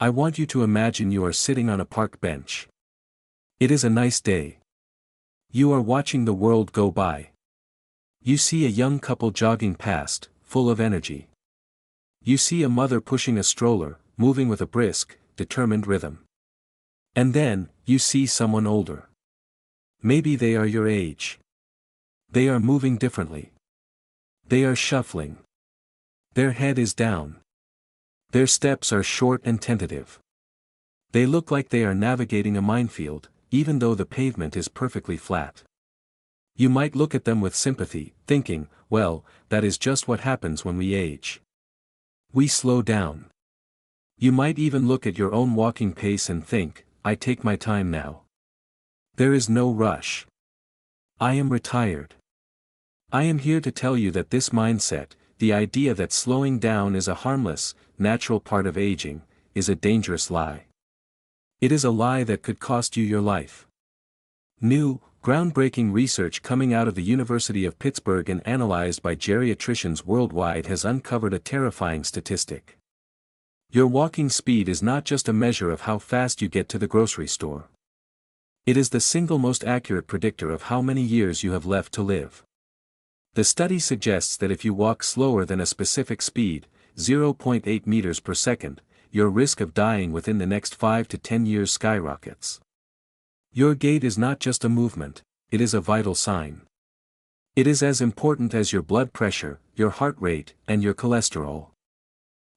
I want you to imagine you are sitting on a park bench. It is a nice day. You are watching the world go by. You see a young couple jogging past, full of energy. You see a mother pushing a stroller, moving with a brisk, determined rhythm. And then, you see someone older. Maybe they are your age. They are moving differently. They are shuffling. Their head is down. Their steps are short and tentative. They look like they are navigating a minefield, even though the pavement is perfectly flat. You might look at them with sympathy, thinking, well, that is just what happens when we age. We slow down. You might even look at your own walking pace and think, I take my time now. There is no rush. I am retired. I am here to tell you that this mindset, the idea that slowing down is a harmless, natural part of aging, is a dangerous lie. It is a lie that could cost you your life. New, groundbreaking research coming out of the University of Pittsburgh and analyzed by geriatricians worldwide has uncovered a terrifying statistic. Your walking speed is not just a measure of how fast you get to the grocery store. It is the single most accurate predictor of how many years you have left to live. The study suggests that if you walk slower than a specific speed, 0.8 meters per second, your risk of dying within the next 5 to 10 years skyrockets. Your gait is not just a movement, it is a vital sign. It is as important as your blood pressure, your heart rate, and your cholesterol.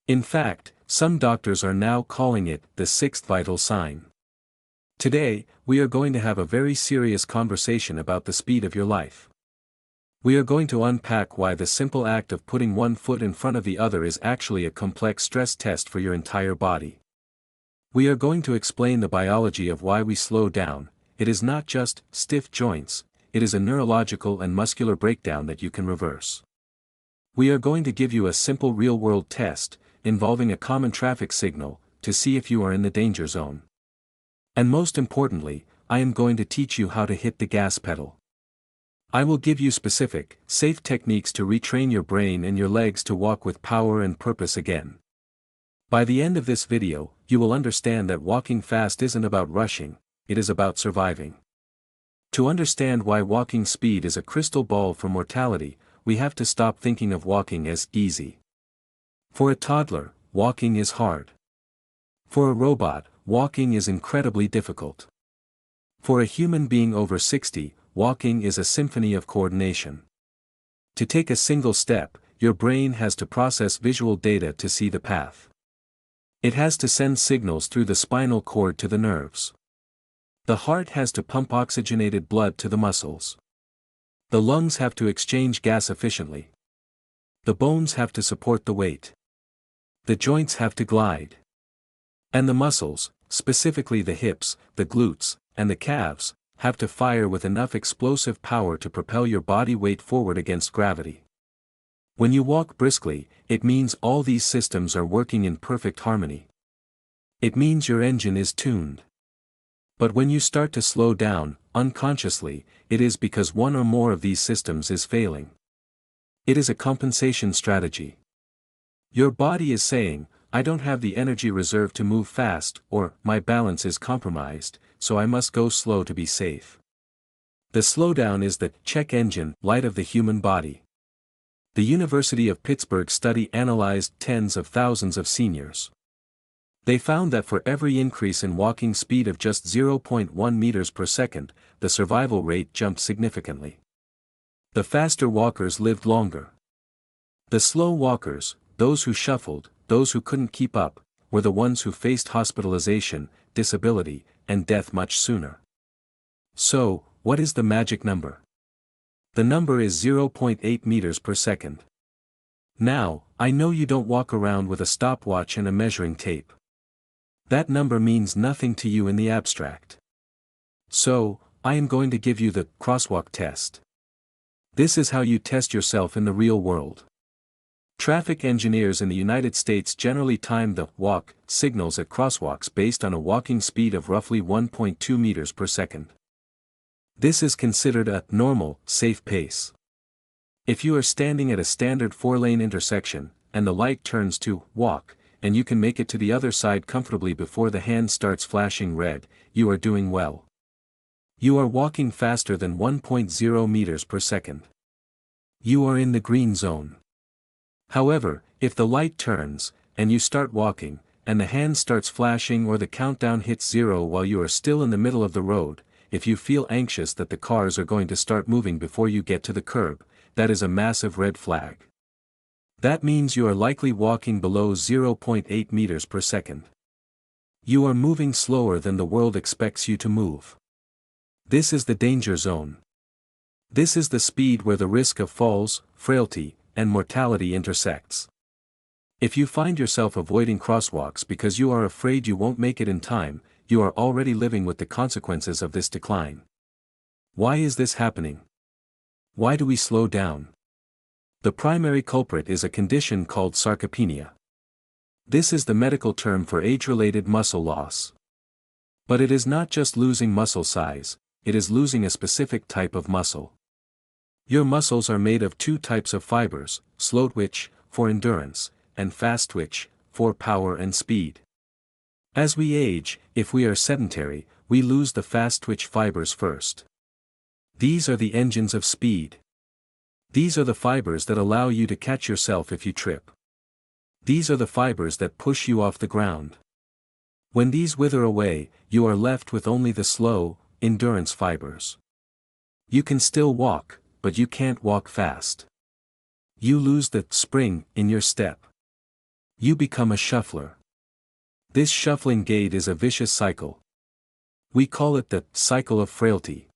In fact, some doctors are now calling it the sixth vital sign. Today, we are going to have a very serious conversation about the speed of your life. We are going to unpack why the simple act of putting one foot in front of the other is actually a complex stress test for your entire body. We are going to explain the biology of why we slow down. It is not just stiff joints, it is a neurological and muscular breakdown that you can reverse. We are going to give you a simple real-world test, involving a common traffic signal, to see if you are in the danger zone. And most importantly, I am going to teach you how to hit the gas pedal. I will give you specific, safe techniques to retrain your brain and your legs to walk with power and purpose again. By the end of this video, you will understand that walking fast isn't about rushing, it is about surviving. To understand why walking speed is a crystal ball for mortality, we have to stop thinking of walking as easy. For a toddler, walking is hard. For a robot, walking is incredibly difficult. For a human being over 60, walking is a symphony of coordination. To take a single step, your brain has to process visual data to see the path. It has to send signals through the spinal cord to the nerves. The heart has to pump oxygenated blood to the muscles. The lungs have to exchange gas efficiently. The bones have to support the weight. The joints have to glide. And the muscles, specifically the hips, the glutes, and the calves, have to fire with enough explosive power to propel your body weight forward against gravity. When you walk briskly, it means all these systems are working in perfect harmony. It means your engine is tuned. But when you start to slow down, unconsciously, it is because one or more of these systems is failing. It is a compensation strategy. Your body is saying, I don't have the energy reserve to move fast, or, my balance is compromised, so I must go slow to be safe. The slowdown is the check engine light of the human body. The University of Pittsburgh study analyzed tens of thousands of seniors. They found that for every increase in walking speed of just 0.1 meters per second, the survival rate jumped significantly. The faster walkers lived longer. The slow walkers, those who shuffled, those who couldn't keep up, were the ones who faced hospitalization, disability, and death much sooner. So, what is the magic number? The number is 0.8 meters per second. Now, I know you don't walk around with a stopwatch and a measuring tape. That number means nothing to you in the abstract. So, I am going to give you the crosswalk test. This is how you test yourself in the real world. Traffic engineers in the United States generally time the walk signals at crosswalks based on a walking speed of roughly 1.2 meters per second. This is considered a normal, safe pace. If you are standing at a standard 4-lane intersection, and the light turns to walk, and you can make it to the other side comfortably before the hand starts flashing red, you are doing well. You are walking faster than 1.0 meters per second. You are in the green zone. However, if the light turns, and you start walking, and the hand starts flashing or the countdown hits 0 while you are still in the middle of the road, if you feel anxious that the cars are going to start moving before you get to the curb, that is a massive red flag. That means you are likely walking below 0.8 meters per second. You are moving slower than the world expects you to move. This is the danger zone. This is the speed where the risk of falls, frailty, and mortality intersects. If you find yourself avoiding crosswalks because you are afraid you won't make it in time, you are already living with the consequences of this decline. Why is this happening? Why do we slow down? The primary culprit is a condition called sarcopenia. This is the medical term for age-related muscle loss. But it is not just losing muscle size, it is losing a specific type of muscle. Your muscles are made of two types of fibers, slow twitch, for endurance, and fast twitch, for power and speed. As we age, if we are sedentary, we lose the fast twitch fibers first. These are the engines of speed. These are the fibers that allow you to catch yourself if you trip. These are the fibers that push you off the ground. When these wither away, you are left with only the slow, endurance fibers. You can still walk, but you can't walk fast. You lose the spring in your step. You become a shuffler. This shuffling gait is a vicious cycle. We call it the cycle of frailty.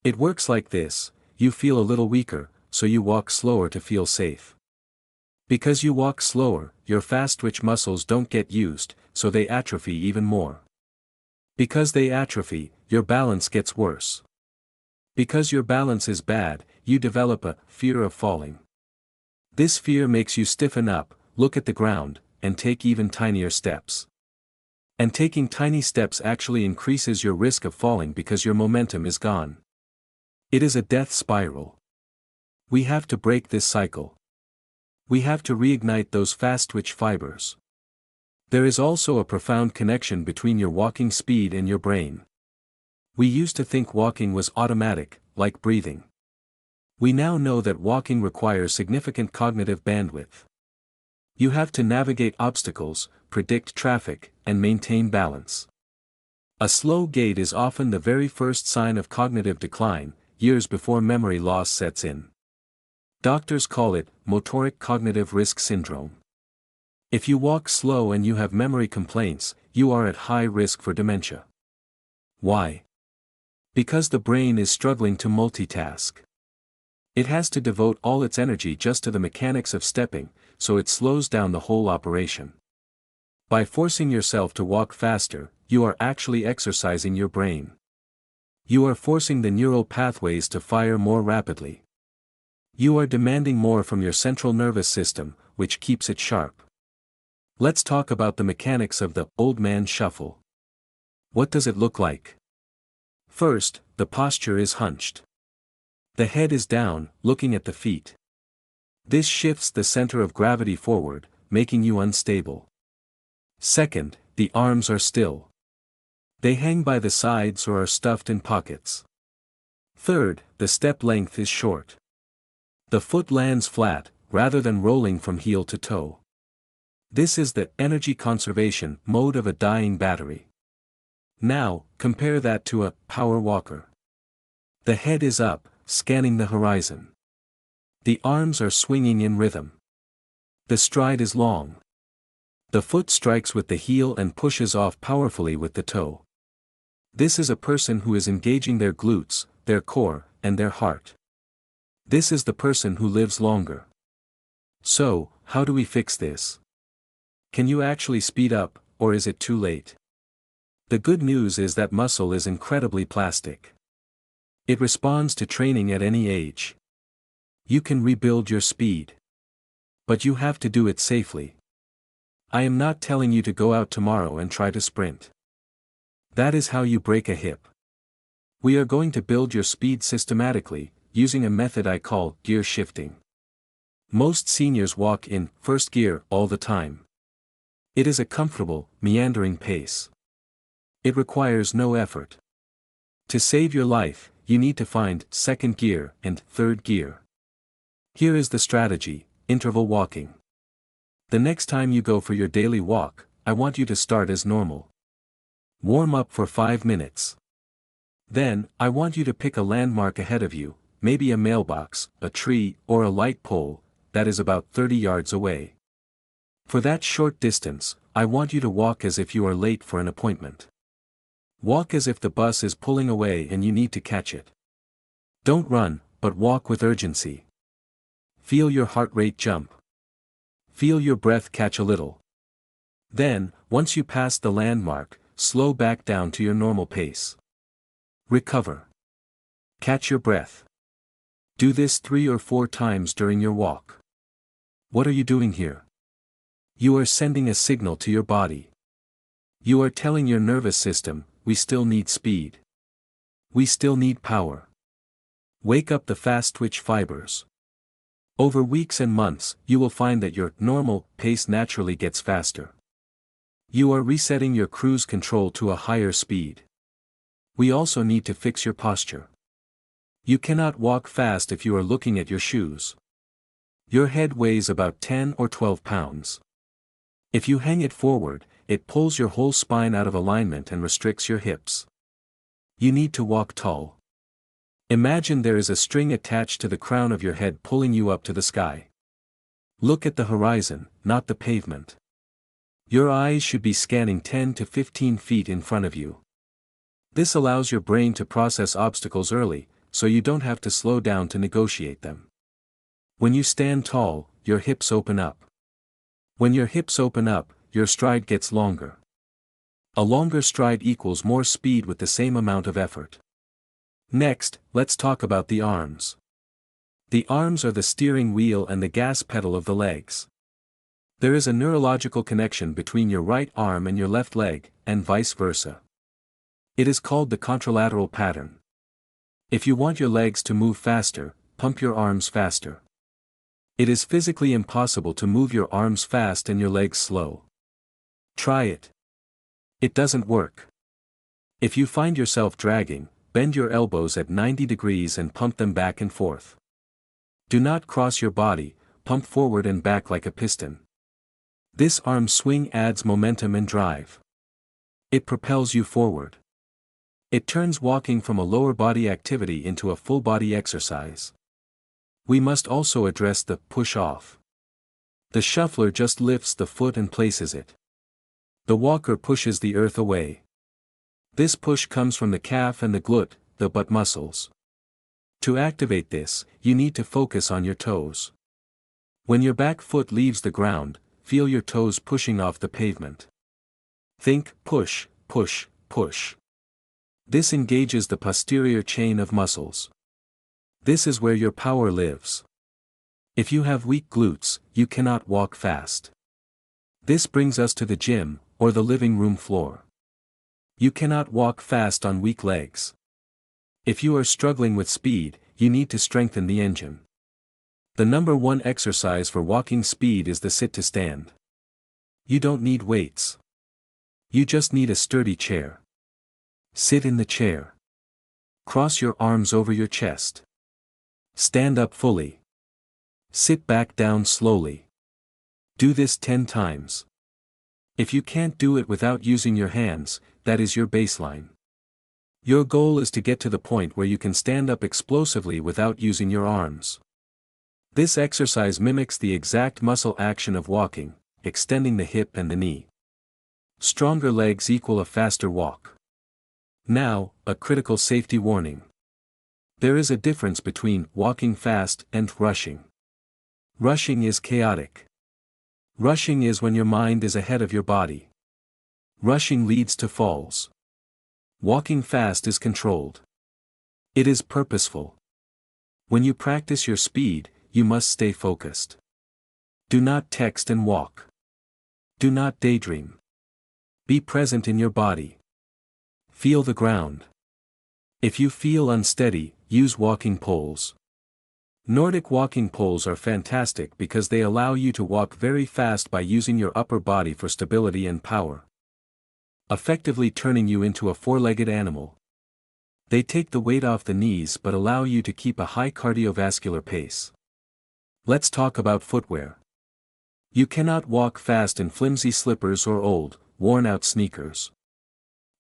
It works like this: you feel a little weaker, so you walk slower to feel safe. Because you walk slower, your fast twitch muscles don't get used, so they atrophy even more. Because they atrophy, your balance gets worse. Because your balance is bad, you develop a fear of falling. This fear makes you stiffen up, look at the ground, and take even tinier steps. And taking tiny steps actually increases your risk of falling because your momentum is gone. It is a death spiral. We have to break this cycle. We have to reignite those fast twitch fibers. There is also a profound connection between your walking speed and your brain. We used to think walking was automatic, like breathing. We now know that walking requires significant cognitive bandwidth. You have to navigate obstacles, predict traffic, and maintain balance. A slow gait is often the very first sign of cognitive decline, years before memory loss sets in. Doctors call it motoric cognitive risk syndrome. If you walk slow and you have memory complaints, you are at high risk for dementia. Why? Because the brain is struggling to multitask. It has to devote all its energy just to the mechanics of stepping, so it slows down the whole operation. By forcing yourself to walk faster, you are actually exercising your brain. You are forcing the neural pathways to fire more rapidly. You are demanding more from your central nervous system, which keeps it sharp. Let's talk about the mechanics of the old man shuffle. What does it look like? First, the posture is hunched. The head is down, looking at the feet. This shifts the center of gravity forward, making you unstable. Second, the arms are still. They hang by the sides or are stuffed in pockets. Third, the step length is short. The foot lands flat, rather than rolling from heel to toe. This is the energy conservation mode of a dying battery. Now, compare that to a power walker. The head is up, scanning the horizon. The arms are swinging in rhythm. The stride is long. The foot strikes with the heel and pushes off powerfully with the toe. This is a person who is engaging their glutes, their core, and their heart. This is the person who lives longer. So, how do we fix this? Can you actually speed up, or is it too late? The good news is that muscle is incredibly plastic. It responds to training at any age. You can rebuild your speed. But you have to do it safely. I am not telling you to go out tomorrow and try to sprint. That is how you break a hip. We are going to build your speed systematically, using a method I call gear shifting. Most seniors walk in first gear all the time. It is a comfortable, meandering pace. It requires no effort. To save your life, you need to find second gear and third gear. Here is the strategy: interval walking. The next time you go for your daily walk, I want you to start as normal. Warm up for 5 minutes. Then, I want you to pick a landmark ahead of you, maybe a mailbox, a tree, or a light pole, that is about 30 yards away. For that short distance, I want you to walk as if you are late for an appointment. Walk as if the bus is pulling away and you need to catch it. Don't run, but walk with urgency. Feel your heart rate jump. Feel your breath catch a little. Then, once you pass the landmark, slow back down to your normal pace. Recover. Catch your breath. Do this 3 or 4 times during your walk. What are you doing here? You are sending a signal to your body. You are telling your nervous system, we still need speed. We still need power. Wake up the fast-twitch fibers. Over weeks and months, you will find that your normal pace naturally gets faster. You are resetting your cruise control to a higher speed. We also need to fix your posture. You cannot walk fast if you are looking at your shoes. Your head weighs about 10 or 12 pounds. If you hang it forward, it pulls your whole spine out of alignment and restricts your hips. You need to walk tall. Imagine there is a string attached to the crown of your head pulling you up to the sky. Look at the horizon, not the pavement. Your eyes should be scanning 10 to 15 feet in front of you. This allows your brain to process obstacles early, so you don't have to slow down to negotiate them. When you stand tall, your hips open up. When your hips open up, your stride gets longer. A longer stride equals more speed with the same amount of effort. Next, let's talk about the arms. The arms are the steering wheel and the gas pedal of the legs. There is a neurological connection between your right arm and your left leg, and vice versa. It is called the contralateral pattern. If you want your legs to move faster, pump your arms faster. It is physically impossible to move your arms fast and your legs slow. Try it. It doesn't work. If you find yourself dragging, bend your elbows at 90 degrees and pump them back and forth. Do not cross your body, pump forward and back like a piston. This arm swing adds momentum and drive. It propels you forward. It turns walking from a lower body activity into a full body exercise. We must also address the push-off. The shuffler just lifts the foot and places it. The walker pushes the earth away. This push comes from the calf and the glute, the butt muscles. To activate this, you need to focus on your toes. When your back foot leaves the ground, feel your toes pushing off the pavement. Think push, push, push. This engages the posterior chain of muscles. This is where your power lives. If you have weak glutes, you cannot walk fast. This brings us to the gym, or the living room floor. You cannot walk fast on weak legs. If you are struggling with speed, you need to strengthen the engine. The number one exercise for walking speed is the sit to stand. You don't need weights. You just need a sturdy chair. Sit in the chair. Cross your arms over your chest. Stand up fully. Sit back down slowly. Do this 10 times. If you can't do it without using your hands, that is your baseline. Your goal is to get to the point where you can stand up explosively without using your arms. This exercise mimics the exact muscle action of walking, extending the hip and the knee. Stronger legs equal a faster walk. Now, a critical safety warning. There is a difference between walking fast and rushing. Rushing is chaotic. Rushing is when your mind is ahead of your body. Rushing leads to falls. Walking fast is controlled. It is purposeful. When you practice your speed, you must stay focused. Do not text and walk. Do not daydream. Be present in your body. Feel the ground. If you feel unsteady, use walking poles. Nordic walking poles are fantastic because they allow you to walk very fast by using your upper body for stability and power, effectively turning you into a four-legged animal. They take the weight off the knees but allow you to keep a high cardiovascular pace. Let's talk about footwear. You cannot walk fast in flimsy slippers or old, worn-out sneakers.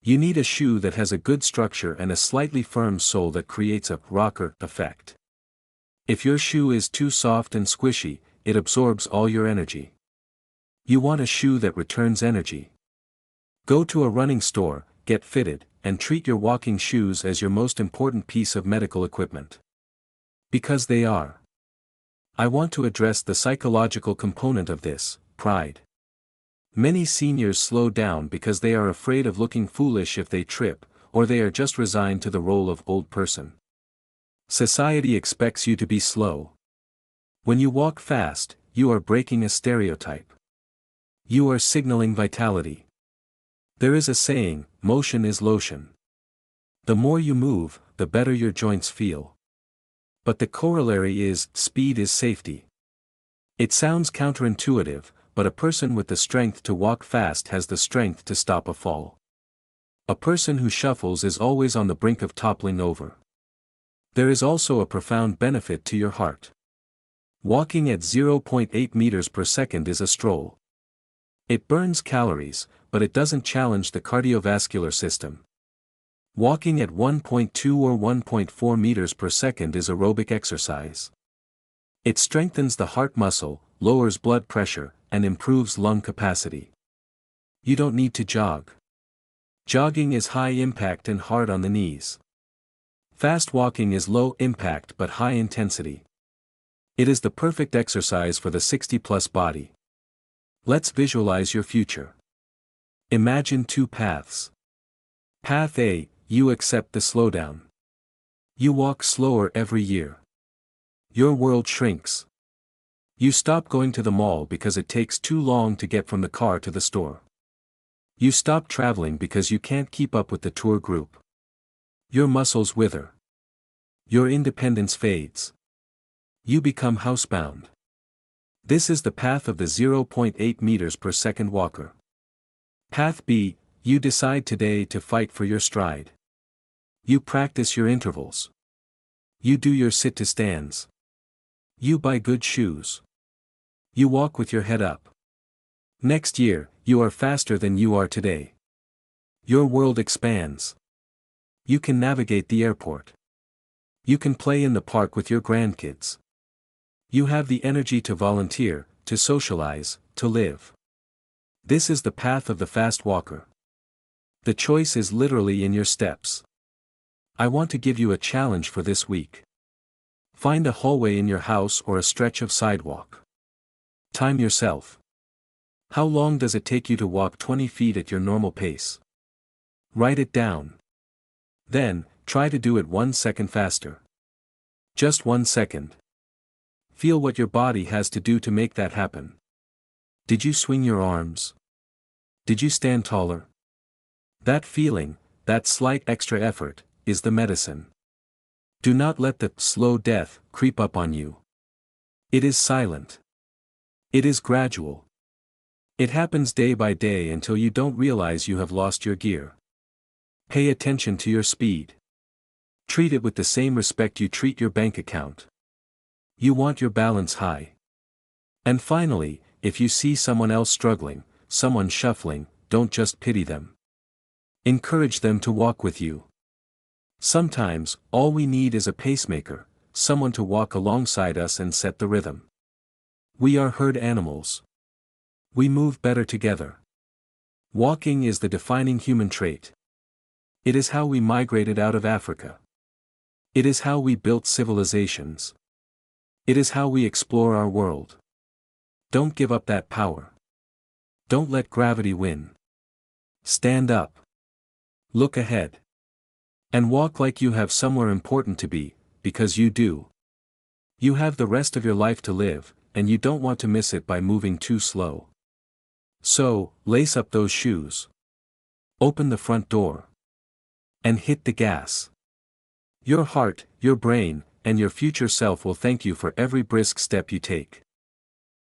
You need a shoe that has a good structure and a slightly firm sole that creates a rocker effect. If your shoe is too soft and squishy, it absorbs all your energy. You want a shoe that returns energy. Go to a running store, get fitted, and treat your walking shoes as your most important piece of medical equipment. Because they are. I want to address the psychological component of this, pride. Many seniors slow down because they are afraid of looking foolish if they trip, or they are just resigned to the role of old person. Society expects you to be slow. When you walk fast, you are breaking a stereotype. You are signaling vitality. There is a saying, motion is lotion. The more you move, the better your joints feel. But the corollary is, speed is safety. It sounds counterintuitive, but a person with the strength to walk fast has the strength to stop a fall. A person who shuffles is always on the brink of toppling over. There is also a profound benefit to your heart. Walking at 0.8 meters per second is a stroll. It burns calories, but it doesn't challenge the cardiovascular system. Walking at 1.2 or 1.4 meters per second is aerobic exercise. It strengthens the heart muscle, lowers blood pressure, and improves lung capacity. You don't need to jog. Jogging is high impact and hard on the knees. Fast walking is low impact but high intensity. It is the perfect exercise for the 60-plus body. Let's visualize your future. Imagine two paths. Path A, you accept the slowdown. You walk slower every year. Your world shrinks. You stop going to the mall because it takes too long to get from the car to the store. You stop traveling because you can't keep up with the tour group. Your muscles wither. Your independence fades. You become housebound. This is the path of the 0.8 meters per second walker. Path B, you decide today to fight for your stride. You practice your intervals. You do your sit-to-stands. You buy good shoes. You walk with your head up. Next year, you are faster than you are today. Your world expands. You can navigate the airport. You can play in the park with your grandkids. You have the energy to volunteer, to socialize, to live. This is the path of the fast walker. The choice is literally in your steps. I want to give you a challenge for this week. Find a hallway in your house or a stretch of sidewalk. Time yourself. How long does it take you to walk 20 feet at your normal pace? Write it down. Then, try to do it 1 second faster. Just 1 second. Feel what your body has to do to make that happen. Did you swing your arms? Did you stand taller? That feeling, that slight extra effort, is the medicine. Do not let the slow death creep up on you. It is silent. It is gradual. It happens day by day until you don't realize you have lost your gear. Pay attention to your speed. Treat it with the same respect you treat your bank account. You want your balance high. And finally, if you see someone else struggling, someone shuffling, don't just pity them. Encourage them to walk with you. Sometimes, all we need is a pacemaker, someone to walk alongside us and set the rhythm. We are herd animals. We move better together. Walking is the defining human trait. It is how we migrated out of Africa. It is how we built civilizations. It is how we explore our world. Don't give up that power. Don't let gravity win. Stand up. Look ahead. And walk like you have somewhere important to be, because you do. You have the rest of your life to live, and you don't want to miss it by moving too slow. So, lace up those shoes. Open the front door. And hit the gas. Your heart, your brain, and your future self will thank you for every brisk step you take.